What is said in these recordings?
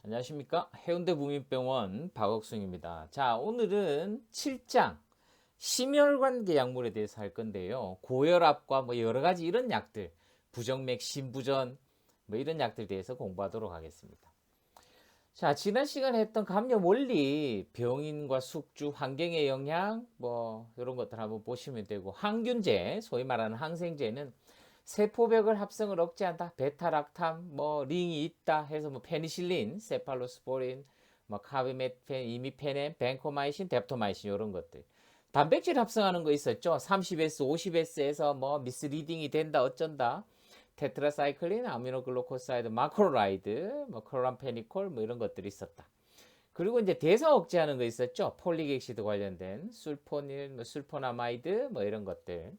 안녕하십니까? 해운대 국민병원 박옥순입니다. 자, 오늘은 7장 심혈관계 약물에 대해서 할 건데요. 고혈압과 뭐 여러 가지 이런 약들, 부정맥, 심부전 뭐 이런 약들 대해서 공부하도록 하겠습니다. 자, 지난 시간에 했던 감염 원리, 병인과 숙주, 환경의 영향 뭐 이런 것들 한번 보시면 되고, 항균제, 소위 말하는 항생제는 세포벽을 합성을 억제한다. 베타락탐, 뭐 링이 있다 해서 뭐 페니실린, 세팔로스포린, 뭐 카비메펜, 이미페넨, 벤코마이신, 뎁토마이신 이런 것들. 단백질 합성하는 거 있었죠. 30S, 50S에서 뭐 미스리딩이 된다 어쩐다. 테트라사이클린, 아미노글루코사이드, 마크로라이드, 뭐 클람페니콜 뭐 이런 것들이 있었다. 그리고 이제 대사 억제하는 거 있었죠. 폴릭액시드 관련된 술포닐, 뭐 술포나마이드 뭐 이런 것들.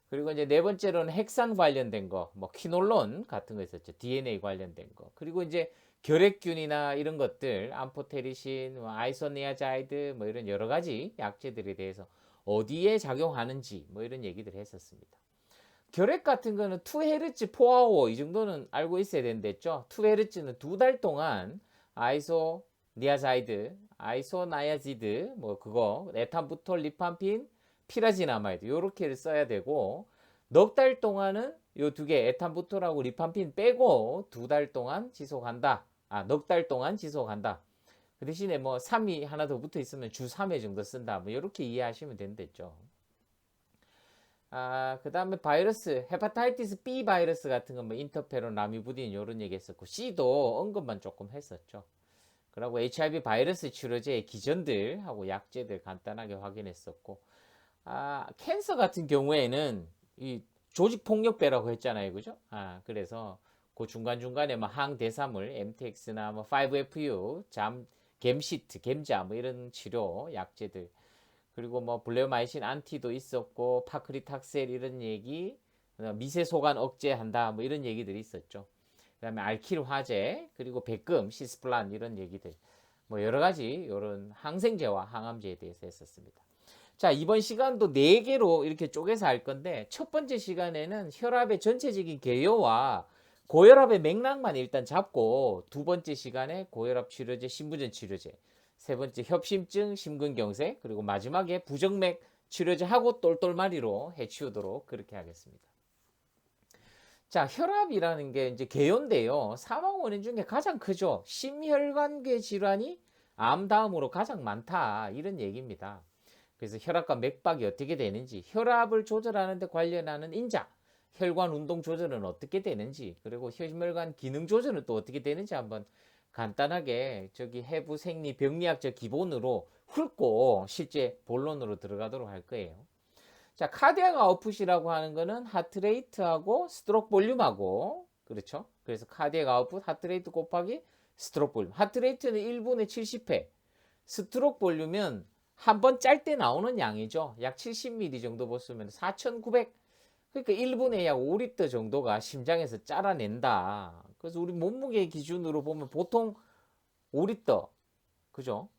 그리고 이제 네 번째로는 핵산 관련된 거, 뭐 키놀론 같은 거 있었죠. DNA 관련된 거. 그리고 이제 결핵균이나 이런 것들, 암포테리신, 뭐 아이소니아자이드, 뭐 이런 여러 가지 약제들에 대해서 어디에 작용하는지 뭐 이런 얘기들 했었습니다. 결핵 같은 거는 2헤르츠 4아워 이 정도는 알고 있어야 된댔죠. 2헤르츠는 2달 동안 아이소니아자이드, 아이소나야지드, 뭐 그거, 에탄부톨, 리팜핀, 피라지나마이드 요렇게를 써야 되고, 넉 달 동안은 요 두 개 에탄부톨하고 리팜핀 빼고 2달 동안 지속한다. 넉 달 동안 지속한다. 그 대신에 뭐 3이 하나 더 붙어 있으면 주 3회 정도 쓴다. 뭐 이렇게 이해하시면 된댔죠. 그 다음에 바이러스, 헤파타이티스 B 바이러스 같은 건 뭐 인터페론, 라미부딘 이런 얘기 했었고, C도 언급만 조금 했었죠. 그리고 HIV 바이러스 치료제의 기전들하고 약제들 간단하게 확인했었고, 캔서 같은 경우에는 이 조직폭력배라고 했잖아요. 그죠? 그래서 그 중간중간에 뭐 항대사물, MTX나 뭐 5FU, gem시트, gem자 뭐 이런 치료 약제들, 그리고 뭐 블레오마이신 안티도 있었고 파크리탁셀 이런 얘기, 미세소간 억제한다 뭐 이런 얘기들이 있었죠. 그다음에 알킬 화제, 그리고 백금, 시스플란 이런 얘기들, 뭐 여러 가지 이런 항생제와 항암제에 대해서 했었습니다. 자, 이번 시간도 4개로 이렇게 쪼개서 할 건데, 첫 번째 시간에는 혈압의 전체적인 개요와 고혈압의 맥락만 일단 잡고, 두 번째 시간에 고혈압 치료제, 심부전 치료제, 세 번째 협심증, 심근경색, 그리고 마지막에 부정맥 치료제 하고 똘똘마리로 해치우도록 그렇게 하겠습니다. 자, 혈압이라는 게 이제 개요인데요. 사망 원인 중에 가장 크죠. 심혈관계 질환이 암 다음으로 가장 많다. 이런 얘기입니다. 그래서 혈압과 맥박이 어떻게 되는지, 혈압을 조절하는 데 관련하는 인자, 혈관 운동 조절은 어떻게 되는지, 그리고 혈관 기능 조절은 또 어떻게 되는지 한번 간단하게 저기 해부 생리 병리학적 기본으로 훑고 실제 본론으로 들어가도록 할 거예요. 자, 카디악 아웃풋이라고 하는 거는 하트레이트하고 스트로크 볼륨하고, 그렇죠? 그래서 카디악 아웃풋 하트레이트 곱하기 스트로크 볼륨. 하트레이트는 1분에 70회, 스트로크 볼륨은 한 번 짤 때 나오는 양이죠. 약 70ml 정도 보시면 4,900, 그러니까 1분에 약 5리터 정도가 심장에서 짜라낸다. 그래서 우리 몸무게 기준으로 보면 보통 5리터, 그죠?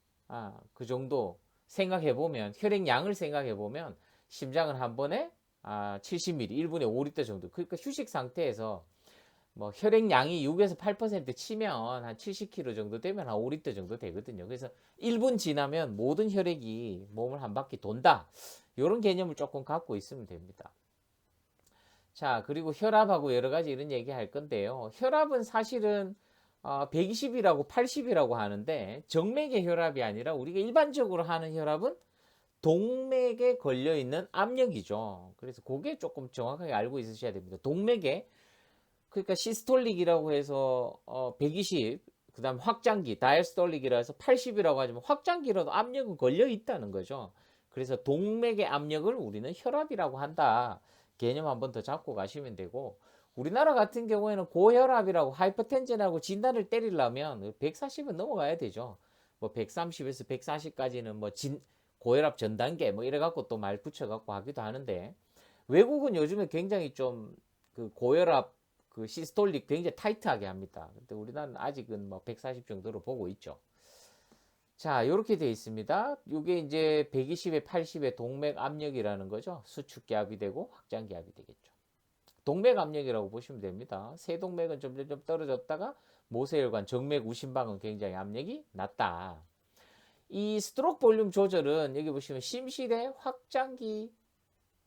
그 정도 생각해 보면, 혈액량을 생각해 보면 심장은 한 번에 70ml, 1분에 5리터 정도. 그러니까 휴식 상태에서 뭐 혈액량이 6에서 8% 치면 한 70kg 정도 되면 한 5리터 정도 되거든요. 그래서 1분 지나면 모든 혈액이 몸을 한 바퀴 돈다. 이런 개념을 조금 갖고 있으면 됩니다. 자, 그리고 혈압하고 여러 가지 이런 얘기 할 건데요. 혈압은 사실은 120이라고 80이라고 하는데, 정맥의 혈압이 아니라 우리가 일반적으로 하는 혈압은 동맥에 걸려 있는 압력이죠. 그래서 그게 조금 정확하게 알고 있으셔야 됩니다. 동맥에, 그러니까 시스톨릭이라고 해서 120, 그다음 확장기 다이스톨릭이라 해서 80이라고 하지만 확장기라도 압력은 걸려 있다는 거죠. 그래서 동맥의 압력을 우리는 혈압이라고 한다. 개념 한번 더 잡고 가시면 되고, 우리나라 같은 경우에는 고혈압이라고 하이퍼텐전하고 진단을 때리려면 140은 넘어가야 되죠. 뭐 130에서 140까지는 뭐 고혈압 전 단계 뭐 이래 갖고 또 말 붙여 갖고 하기도 하는데, 외국은 요즘에 굉장히 좀 그 고혈압 그 시스톨릭 굉장히 타이트하게 합니다. 근데 우리나라는 아직은 뭐 140 정도로 보고 있죠. 자, 이렇게 되어 있습니다. 이게 이제 120에 80의 동맥 압력이라는 거죠. 수축기압이 되고 확장기압이 되겠죠. 동맥 압력이라고 보시면 됩니다. 세동맥은 점점 떨어졌다가 모세혈관, 정맥, 우심방은 굉장히 압력이 낮다. 이 스트로크 볼륨 조절은 여기 보시면 심실의 확장기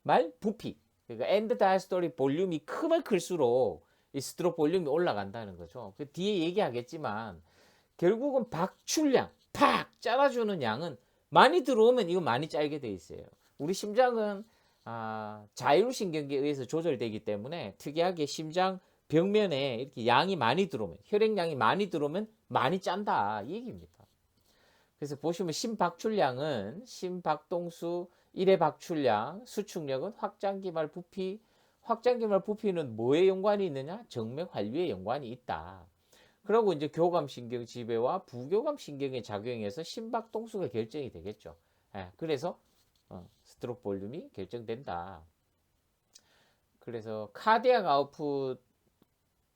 말 부피, 그러니까 엔드 다이스톨릭 볼륨이 크면 클수록 이 스트로크 볼륨이 올라간다는 거죠. 그 뒤에 얘기하겠지만 결국은 박출량, 팍 짜라주는 양은 많이 들어오면 이거 많이 짜게 돼 있어요. 우리 심장은 자율신경계에 의해서 조절되기 때문에 특이하게 심장 벽면에 이렇게 양이 많이 들어오면, 혈액량이 많이 들어오면 많이 짠다 이 얘기입니다. 그래서 보시면 심박출량은 심박동수 1의 박출량, 수축력은 확장기말 부피, 확장기말 부피는 뭐에 연관이 있느냐? 정맥 환류에 연관이 있다. 그리고 이제 교감신경 지배와 부교감신경의 작용에서 심박동수가 결정이 되겠죠. 그래서 스트로크 볼륨이 결정된다. 그래서 카디악 아웃풋,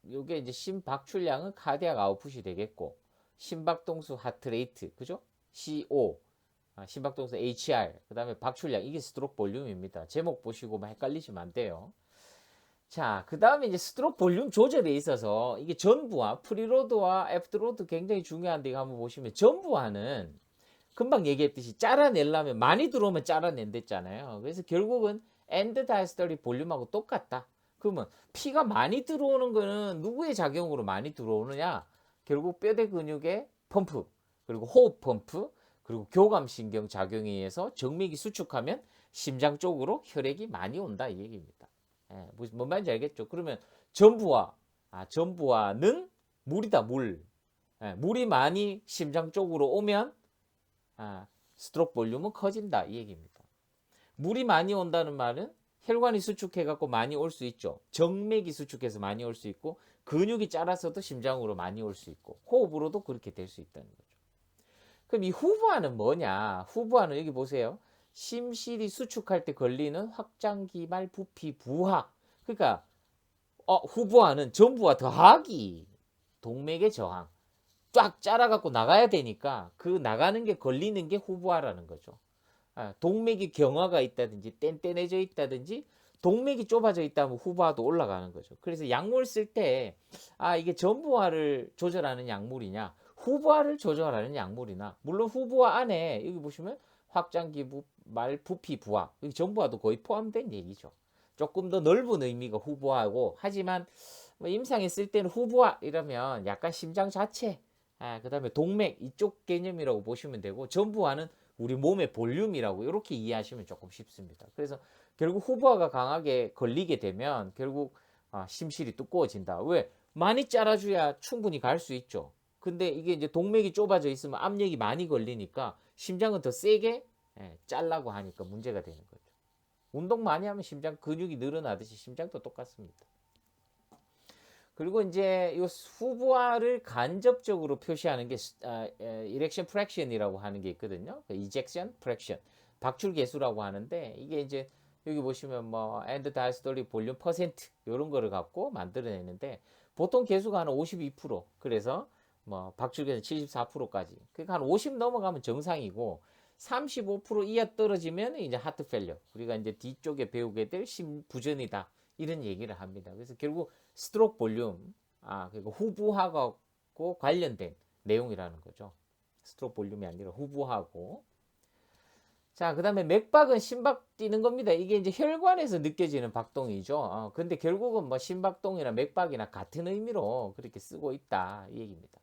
요게 이제 심박출량은 카디악 아웃풋이 되겠고, 심박동수 하트레이트, 그죠? CO, 심박동수 HR, 그 다음에 박출량, 이게 스트로크 볼륨입니다. 제목 보시고 헷갈리시면 안 돼요. 자, 그 다음에 이제 스트로크 볼륨 조절에 있어서 이게 전부하, 프리로드와 애프터로드 굉장히 중요한데 이거 한번 보시면 전부하는 금방 얘기했듯이 짜라내려면 많이 들어오면 짜라낸댔잖아요. 그래서 결국은 엔드 다이스톨릭 볼륨하고 똑같다. 그러면 피가 많이 들어오는 거는 누구의 작용으로 많이 들어오느냐? 결국 뼈대 근육의 펌프, 그리고 호흡 펌프, 그리고 교감신경 작용에 의해서 정맥이 수축하면 심장 쪽으로 혈액이 많이 온다 이 얘기입니다. 뭔 말인지 알겠죠? 그러면 전부하, 전부하는 물이다 물. 물이 많이 심장 쪽으로 오면 스트로크 볼륨은 커진다 이 얘기입니다. 물이 많이 온다는 말은 혈관이 수축해 갖고 많이 올 수 있죠. 정맥이 수축해서 많이 올 수 있고 근육이 짜라서도 심장으로 많이 올 수 있고 호흡으로도 그렇게 될 수 있다는 거죠. 그럼 이 후부하는 뭐냐? 후부하는 여기 보세요. 심실이 수축할 때 걸리는 확장기말 부피 부하. 그러니까 후부하는 전부와 더하기 동맥의 저항. 쫙 짜라갖고 나가야 되니까 그 나가는 게 걸리는 게 후부하라는 거죠. 동맥이 경화가 있다든지 뗀뗀해져 있다든지 동맥이 좁아져 있다면 후부하도 올라가는 거죠. 그래서 약물 쓸 때 이게 전부하를 조절하는 약물이냐 후부하를 조절하는 약물이나 물론 후부하 안에 여기 보시면 확장기부 말 부피 부하 여기 전부하도 거의 포함된 얘기죠. 조금 더 넓은 의미가 후부하고 하지만 임상에 쓸 때는 후부하 이러면 약간 심장 자체 그 다음에 동맥 이쪽 개념이라고 보시면 되고 전부하는 우리 몸의 볼륨이라고 이렇게 이해하시면 조금 쉽습니다. 그래서 결국 후부하가 강하게 걸리게 되면 결국 심실이 두꺼워진다. 왜? 많이 짜라줘야 충분히 갈 수 있죠. 근데 이게 이제 동맥이 좁아져 있으면 압력이 많이 걸리니까 심장은 더 세게 짜려고 하니까 문제가 되는 거죠. 운동 많이 하면 심장 근육이 늘어나듯이 심장도 똑같습니다. 그리고 이제 이 후부하를 간접적으로 표시하는 게 이렉션 프랙션이라고 하는 게 있거든요. 이젝션 프랙션, 박출 계수라고 하는데 이게 이제 여기 보시면 뭐 엔드 다이스톨릭 볼륨 퍼센트 이런 거를 갖고 만들어내는데 보통 계수가 한 52%. 그래서 뭐 박출 계수 74%까지. 그러니까 한 50 넘어가면 정상이고 35% 이하 떨어지면 이제 하트 펠려. 우리가 이제 뒤쪽에 배우게 될 심부전이다. 이런 얘기를 합니다. 그래서 결국 스트로크 볼륨, 그리고 후부하고 관련된 내용이라는 거죠. 스트로크 볼륨이 아니라 후부하고. 자, 그 다음에 맥박은 심박 뛰는 겁니다. 이게 이제 혈관에서 느껴지는 박동이죠. 근데 결국은 뭐 심박동이나 맥박이나 같은 의미로 그렇게 쓰고 있다. 이 얘기입니다.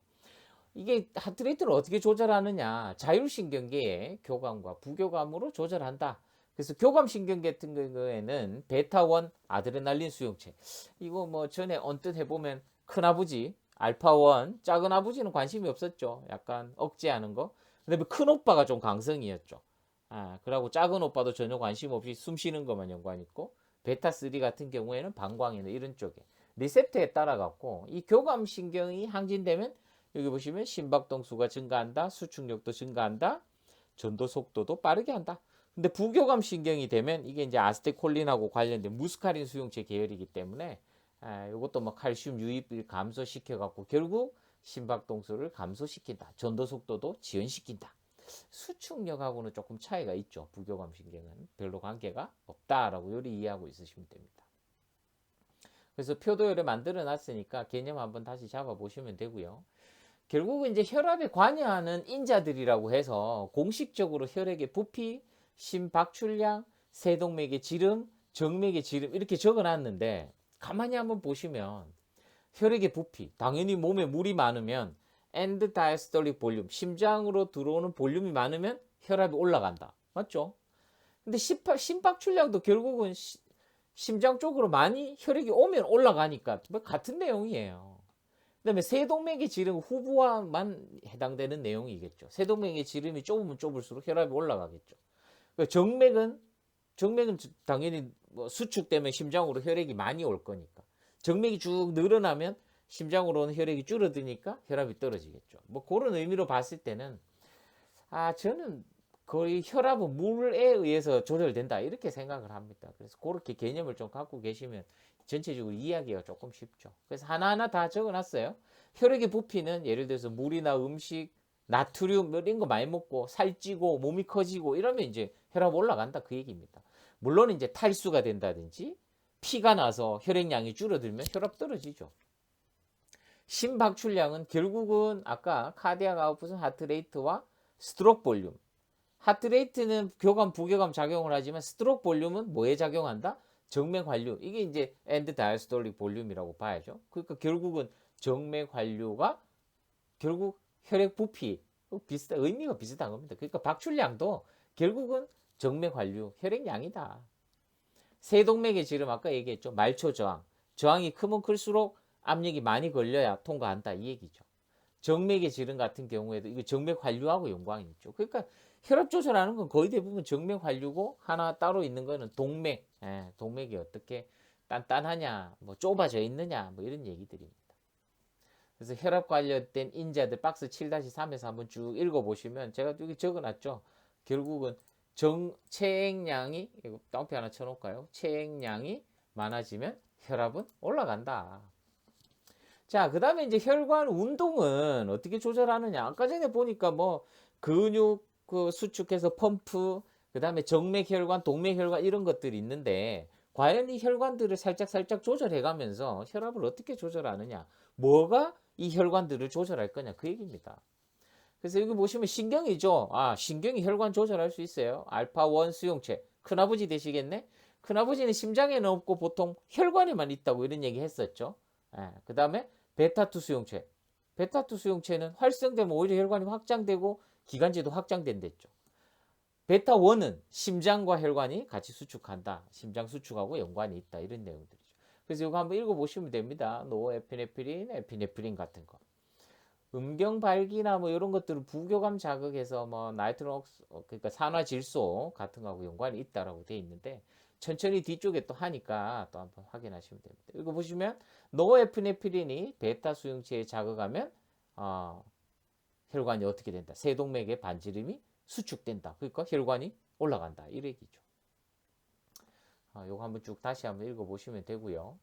이게 하트레이트를 어떻게 조절하느냐. 자율신경계의 교감과 부교감으로 조절한다. 그래서 교감신경 같은 경우에는 베타1 아드레날린 수용체. 이거 뭐 전에 언뜻 해보면 큰아버지, 알파1, 작은아버지는 관심이 없었죠. 약간 억제하는 거. 그다음에 큰오빠가 좀 강성이었죠. 그리고 작은 오빠도 전혀 관심 없이 숨 쉬는 것만 연관 있고 베타3 같은 경우에는 방광이나 이런 쪽에 리셉터에 따라 갖고 이 교감신경이 항진되면 여기 보시면 심박동수가 증가한다. 수축력도 증가한다. 전도 속도도 빠르게 한다. 근데 부교감 신경이 되면 이게 이제 아세틸콜린하고 관련된 무스카린 수용체 계열이기 때문에 이것도 뭐 칼슘 유입을 감소시켜 갖고 결국 심박동수를 감소시킨다. 전도 속도도 지연시킨다. 수축력하고는 조금 차이가 있죠. 부교감 신경은 별로 관계가 없다라고 요리 이해하고 있으시면 됩니다. 그래서 표도열을 만들어 놨으니까 개념 한번 다시 잡아보시면 되고요. 결국은 이제 혈압에 관여하는 인자들이라고 해서 공식적으로 혈액의 부피, 심박출량, 세동맥의 지름, 정맥의 지름 이렇게 적어놨는데 가만히 한번 보시면 혈액의 부피, 당연히 몸에 물이 많으면 end diastolic 볼륨, 심장으로 들어오는 볼륨이 많으면 혈압이 올라간다. 맞죠? 근데 심박출량도 결국은 심장 쪽으로 많이 혈액이 오면 올라가니까 뭐 같은 내용이에요. 그다음에 세동맥의 지름 후부와만 해당되는 내용이겠죠. 세동맥의 지름이 좁으면 좁을수록 혈압이 올라가겠죠. 정맥은 당연히 뭐 수축되면 심장으로 혈액이 많이 올 거니까. 정맥이 쭉 늘어나면 심장으로 오는 혈액이 줄어드니까 혈압이 떨어지겠죠. 뭐 그런 의미로 봤을 때는 저는 거의 혈압은 물에 의해서 조절된다 이렇게 생각을 합니다. 그래서 그렇게 개념을 좀 갖고 계시면 전체적으로 이해하기가 조금 쉽죠. 그래서 하나하나 다 적어놨어요. 혈액의 부피는 예를 들어서 물이나 음식, 나트륨 이런 거 많이 먹고 살찌고 몸이 커지고 이러면 이제 혈압 올라간다 그 얘기입니다. 물론 이제 탈수가 된다든지 피가 나서 혈액량이 줄어들면 혈압 떨어지죠. 심박출량은 결국은 아까 카디악 아웃풋은 하트레이트와 스트로크 볼륨. 하트레이트는 교감, 부교감 작용을 하지만 스트로크 볼륨은 뭐에 작용한다? 정맥 환류. 이게 이제 엔드 다이스톨릭 볼륨이라고 봐야죠. 그러니까 결국은 정맥 환류가 결국 혈액 부피 의미가 비슷한 겁니다. 그러니까 박출량도 결국은 정맥 환류, 혈액량이다. 세동맥의 지름 아까 얘기했죠. 말초 저항. 저항이 크면 클수록 압력이 많이 걸려야 통과한다 이 얘기죠. 정맥의 지름 같은 경우에도 이거 정맥 환류하고 연관이 있죠. 그러니까 혈압 조절하는 건 거의 대부분 정맥 환류고 하나 따로 있는 거는 동맥. 동맥이 어떻게 단단하냐, 뭐 좁아져 있느냐, 뭐 이런 얘기들입니다. 그래서 혈압 관련된 인자들 박스 7-3에서 한번 쭉 읽어보시면 제가 여기 적어놨죠. 결국은 체액량이 이거 다운표 하나 쳐놓을까요? 체액량이 많아지면 혈압은 올라간다. 자, 그 다음에 이제 혈관 운동은 어떻게 조절하느냐. 아까 전에 보니까 뭐 근육 수축해서 펌프, 그 다음에 정맥혈관, 동맥혈관 이런 것들이 있는데 과연 이 혈관들을 살짝 조절해 가면서 혈압을 어떻게 조절하느냐. 뭐가 이 혈관들을 조절할 거냐. 그 얘기입니다. 그래서 여기 보시면 신경이죠. 신경이 혈관 조절할 수 있어요. 알파1 수용체. 큰아버지 되시겠네? 큰아버지는 심장에는 없고 보통 혈관에만 있다고 이런 얘기 했었죠. 그 다음에 베타2 수용체. 베타2 수용체는 활성되면 오히려 혈관이 확장되고 기관지도 확장된댔죠. 베타1은 심장과 혈관이 같이 수축한다. 심장 수축하고 연관이 있다. 이런 내용들이죠. 그래서 이거 한번 읽어보시면 됩니다. 노에피네프린, 에피네프린 같은 거. 음경발기나 뭐 이런 것들을 부교감 자극해서 뭐 나이트로옥스 그러니까 산화질소 같은 거하고 연관이 있다라고 되어 있는데 천천히 뒤쪽에 또 하니까 또 한번 확인하시면 됩니다. 이거 보시면 노에피네프린이 베타 수용체에 자극하면 혈관이 어떻게 된다? 세동맥의 반지름이 수축된다. 그러니까 혈관이 올라간다. 이 얘기죠. 요거 한번 쭉 다시 한번 읽어보시면 되고요.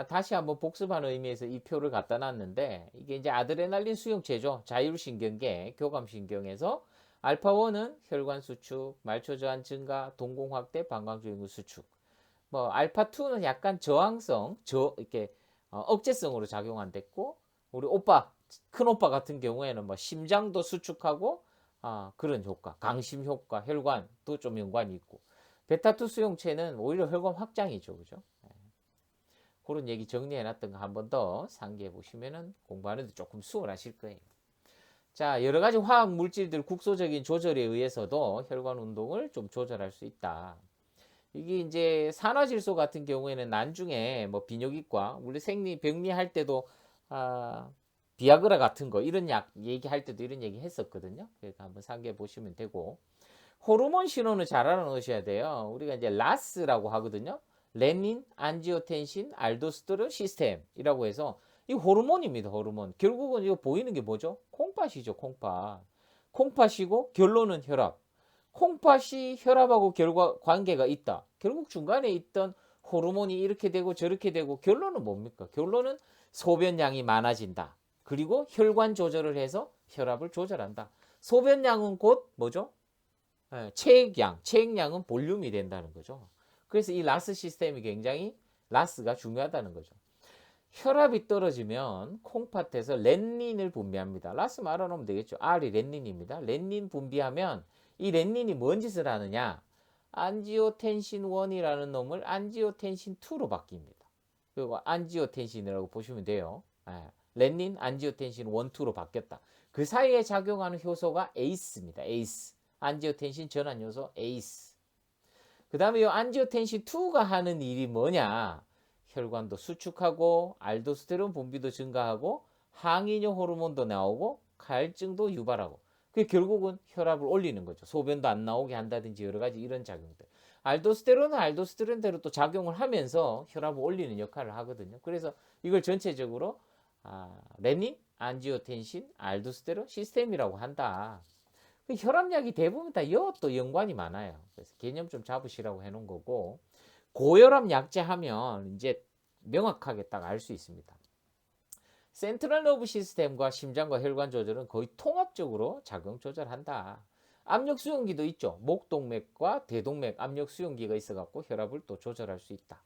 다시 한번 복습하는 의미에서 이 표를 갖다 놨는데 이게 이제 아드레날린 수용체죠. 자율신경계, 교감신경에서 알파1은 혈관 수축, 말초 저항 증가, 동공 확대, 방광조직류 수축. 뭐 알파2는 약간 저항성, 이렇게 억제성으로 작용한댔고 우리 큰 오빠 같은 경우에는 뭐 심장도 수축하고 그런 효과, 강심 효과, 혈관도 좀 연관이 있고 베타2 수용체는 오히려 혈관 확장이죠, 그죠? 그런 얘기 정리해놨던 거 한 번 더 상기해 보시면은 공부하는데 조금 수월하실 거예요. 자, 여러 가지 화학 물질들 국소적인 조절에 의해서도 혈관 운동을 좀 조절할 수 있다. 이게 이제 산화질소 같은 경우에는 나중에 뭐 비뇨기과 우리 병리할 때도 비아그라 같은 거 이런 약 얘기할 때도 이런 얘기 했었거든요. 그러니까 한번 상기해 보시면 되고 호르몬 신호는 잘 알아놓으셔야 돼요. 우리가 이제 라스라고 하거든요. 레닌, 안지오텐신, 알도스테론 시스템이라고 해서 이 호르몬입니다. 호르몬. 결국은 이거 보이는 게 뭐죠? 콩팥이죠. 콩팥. 콩팥이고 결론은 혈압. 콩팥이 혈압하고 관계가 있다. 결국 중간에 있던 호르몬이 이렇게 되고 저렇게 되고 결론은 뭡니까? 결론은 소변량이 많아진다. 그리고 혈관 조절을 해서 혈압을 조절한다. 소변량은 곧 뭐죠? 체액량은 볼륨이 된다는 거죠. 그래서 이 라스 시스템이 굉장히 라스가 중요하다는 거죠. 혈압이 떨어지면 콩팥에서 렌닌을 분비합니다. 라스 말아놓으면 되겠죠. R이 렌닌입니다. 렌닌 분비하면 이 렌닌이 뭔 짓을 하느냐? 안지오텐신 1이라는 놈을 안지오텐신 2로 바뀝니다. 그리고 안지오텐신이라고 보시면 돼요. 렌닌, 안지오텐신 1, 2로 바뀌었다. 그 사이에 작용하는 효소가 ACE입니다. ACE. 안지오텐신 전환 효소 ACE. 그 다음에 이 안지오텐신 2가 하는 일이 뭐냐? 혈관도 수축하고 알도스테론 분비도 증가하고 항이뇨 호르몬도 나오고 갈증도 유발하고 그 결국은 혈압을 올리는 거죠. 소변도 안 나오게 한다든지 여러 가지 이런 작용들. 알도스테론은 알도스테론대로 또 작용을 하면서 혈압을 올리는 역할을 하거든요. 그래서 이걸 전체적으로 레닌, 안지오텐신, 알도스테론 시스템이라고 한다. 혈압약이 대부분 다 이것도 연관이 많아요. 그래서 개념 좀 잡으시라고 해놓은 거고 고혈압 약제 하면 이제 명확하게 딱 알 수 있습니다. 센트럴 너브 시스템과 심장과 혈관 조절은 거의 통합적으로 작용 조절한다. 압력 수용기도 있죠. 목동맥과 대동맥 압력 수용기가 있어갖고 혈압을 또 조절할 수 있다.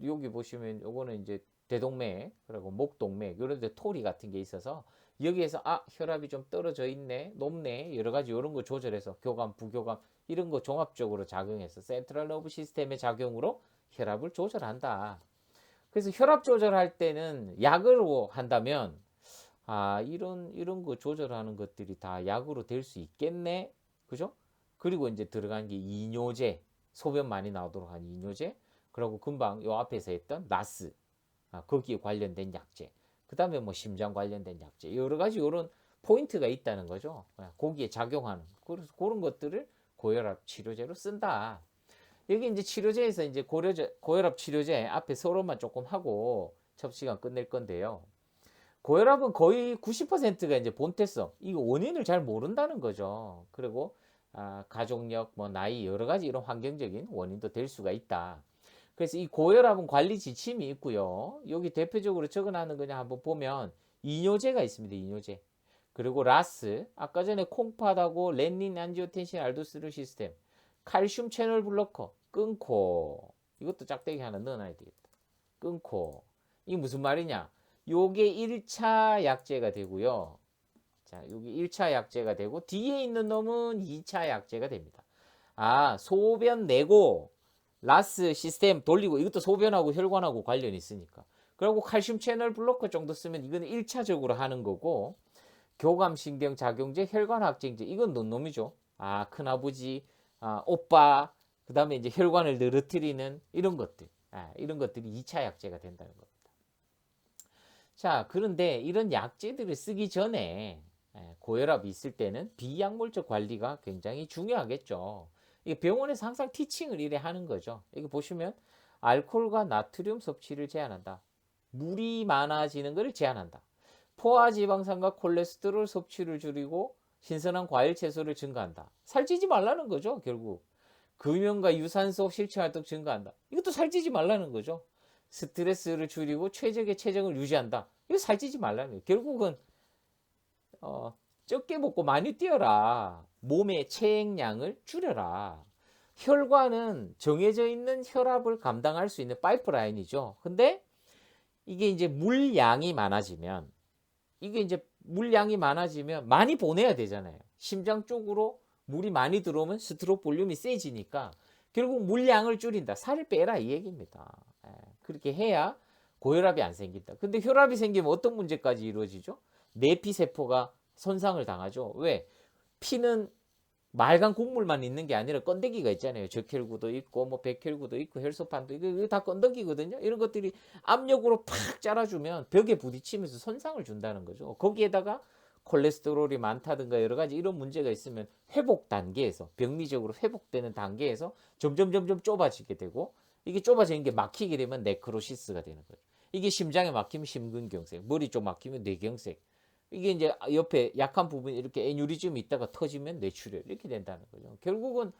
여기 보시면 요거는 이제 대동맥 그리고 목동맥 이런 데 토리 같은 게 있어서 여기에서 혈압이 좀 떨어져 있네 높네 여러 가지 이런 거 조절해서 교감 부교감 이런 거 종합적으로 작용해서 센트럴 너브 시스템의 작용으로 혈압을 조절한다. 그래서 혈압 조절할 때는 약으로 한다면 이런 거 조절하는 것들이 다 약으로 될 수 있겠네. 그죠? 그리고 이제 들어간 게 이뇨제, 소변 많이 나오도록 한 이뇨제, 그리고 금방 요 앞에서 했던 나스, 거기에 관련된 약제. 그 다음에 뭐 심장 관련된 약제. 여러 가지 이런 포인트가 있다는 거죠. 거기에 작용하는. 그래서 그런 것들을 고혈압 치료제로 쓴다. 여기 이제 치료제에서 이제 고혈압 치료제 앞에 서론만 조금 하고 첫 시간 끝낼 건데요. 고혈압은 거의 90%가 이제 본태성, 이거 원인을 잘 모른다는 거죠. 그리고 가족력, 뭐 나이 여러 가지 이런 환경적인 원인도 될 수가 있다. 그래서 이 고혈압은 관리 지침이 있고요. 여기 대표적으로 적어놨는 그냥 한번 보면 이뇨제가 있습니다. 이뇨제. 그리고 라스, 아까 전에 콩팥하고 렌닌, 안지오텐신, 알도스테론 시스템, 칼슘 채널 블로커 끊고 이것도 짝대기 하나 넣어놔야 되겠다. 끊고 이게 무슨 말이냐? 요게 1차 약제가 되고요. 자, 여기 1차 약제가 되고 뒤에 있는 놈은 2차 약제가 됩니다. 소변 내고 라스 시스템 돌리고 이것도 소변하고 혈관하고 관련이 있으니까. 그리고 칼슘 채널 블로커 정도 쓰면 이거는 1차적으로 하는 거고 교감신경 작용제, 혈관확증제 이건 논 놈이죠. 큰아버지, 오빠, 그 다음에 이제 혈관을 늘어뜨리는 이런 것들. 이런 것들이 2차 약제가 된다는 겁니다. 자, 그런데 이런 약제들을 쓰기 전에 고혈압이 있을 때는 비약물적 관리가 굉장히 중요하겠죠. 이게 병원에서 항상 티칭을 이래 하는 거죠. 여기 보시면 알코올과 나트륨 섭취를 제한한다. 물이 많아지는 것을 제한한다. 포화지방산과 콜레스테롤 섭취를 줄이고 신선한 과일 채소를 증가한다. 살찌지 말라는 거죠, 결국. 금연과 유산소 실체 활동 증가한다. 이것도 살찌지 말라는 거죠. 스트레스를 줄이고 최적의 체력을 유지한다. 이거 살찌지 말라는 거예요. 결국은 적게 먹고 많이 뛰어라. 몸의 체액량을 줄여라. 혈관은 정해져 있는 혈압을 감당할 수 있는 파이프라인이죠. 근데 이게 이제 물량이 많아지면 많이 보내야 되잖아요. 심장 쪽으로 물이 많이 들어오면 스트로크 볼륨이 세지니까 결국 물량을 줄인다. 살을 빼라 이 얘기입니다. 그렇게 해야 고혈압이 안 생긴다. 근데 혈압이 생기면 어떤 문제까지 이루어지죠? 내피세포가 손상을 당하죠. 왜? 피는 맑은 국물만 있는 게 아니라 건더기가 있잖아요. 적혈구도 있고 뭐 백혈구도 있고 혈소판도 있고 이거 다 건더기거든요. 이런 것들이 압력으로 팍 짜라주면 벽에 부딪히면서 손상을 준다는 거죠. 거기에다가 콜레스테롤이 많다든가 여러 가지 이런 문제가 있으면 회복 단계에서 병리적으로 회복되는 단계에서 점점 좁아지게 되고 이게 좁아지는 게 막히게 되면 네크로시스가 되는 거죠. 이게 심장에 막히면 심근경색, 머리 쪽 막히면 뇌경색. 이게 이제 옆에 약한 부분이 이렇게 에뉴리즘이 있다가 터지면 뇌출혈 이렇게 된다는 거죠. 결국은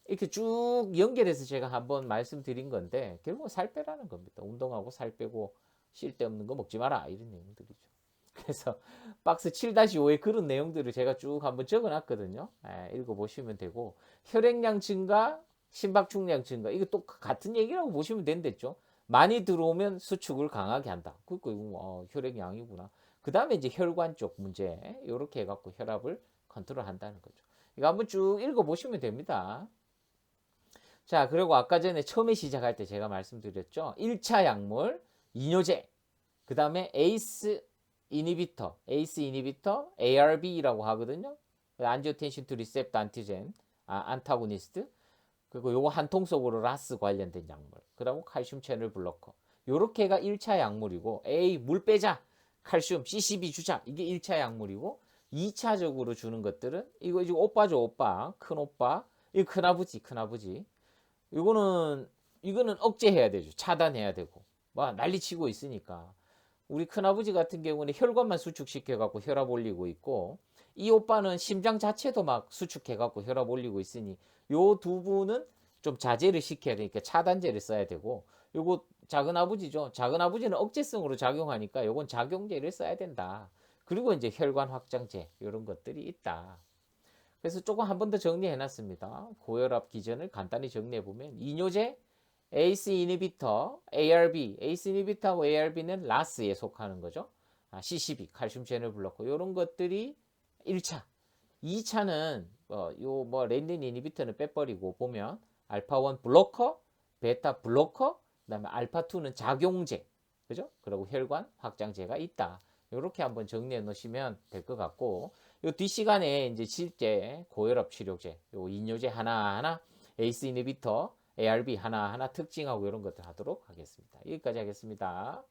이렇게 쭉 연결해서 제가 한번 말씀드린 건데 결국은 살 빼라는 겁니다. 운동하고 살 빼고 쓸데없는 거 먹지 마라 이런 내용들이죠. 그래서 박스 7-5에 그런 내용들을 제가 쭉 한번 적어놨거든요. 읽어보시면 되고 혈액량 증가, 심박축량 증가 이거 또 같은 얘기라고 보시면 된댔죠. 많이 들어오면 수축을 강하게 한다. 그러니까 혈액량이구나. 그 다음에 이제 혈관 쪽 문제 이렇게 해갖고 혈압을 컨트롤한다는 거죠. 이거 한번 쭉 읽어보시면 됩니다. 자, 그리고 아까 전에 처음에 시작할 때 제가 말씀드렸죠. 1차 약물, 이뇨제, 그 다음에 ACE 이니비터, ARB라고 하거든요. 안지오텐신 투 리셉터 안티젠, 안타고니스트. 그리고 요거 한 통 속으로 라스 관련된 약물. 그다음 칼슘 채널 블로커. 요렇게가 1차 약물이고, A 물 빼자. 칼슘 CCB 주자. 이게 1차 약물이고, 2차적으로 주는 것들은 이거 이제 오빠죠, 오빠. 큰 오빠. 이거 큰아버지. 이거는 억제해야 되죠. 차단해야 되고. 와, 난리치고 있으니까. 우리 큰아버지 같은 경우는 혈관만 수축시켜 갖고 혈압 올리고 있고, 이 오빠는 심장 자체도 막 수축해 갖고 혈압 올리고 있으니 요 두 분은 좀 자제를 시켜야 되니까 차단제를 써야 되고, 요거 작은 아버지죠. 작은 아버지는 억제성으로 작용하니까 요건 작용제를 써야 된다. 그리고 이제 혈관 확장제 이런 것들이 있다. 그래서 조금 한 번 더 정리해 놨습니다. 고혈압 기전을 간단히 정리해 보면 이뇨제, ACE 이니비터, ARB, ACE 이니비터하고 ARB는 라스에 속하는 거죠. CCB, 칼슘 채널 블로커 이런 것들이 1차. 2차는 렌닌 이니비터는 빼버리고 보면 알파1 블로커, 베타 블로커, 그다음에 알파2는 작용제. 그죠? 그리고 혈관 확장제가 있다. 이렇게 한번 정리해 놓으시면 될 것 같고, 요 뒷시간에 이제 실제 고혈압 치료제, 요 이뇨제 하나하나, ACE 이니비터, ARB 하나하나 특징하고 이런 것들 하도록 하겠습니다. 여기까지 하겠습니다.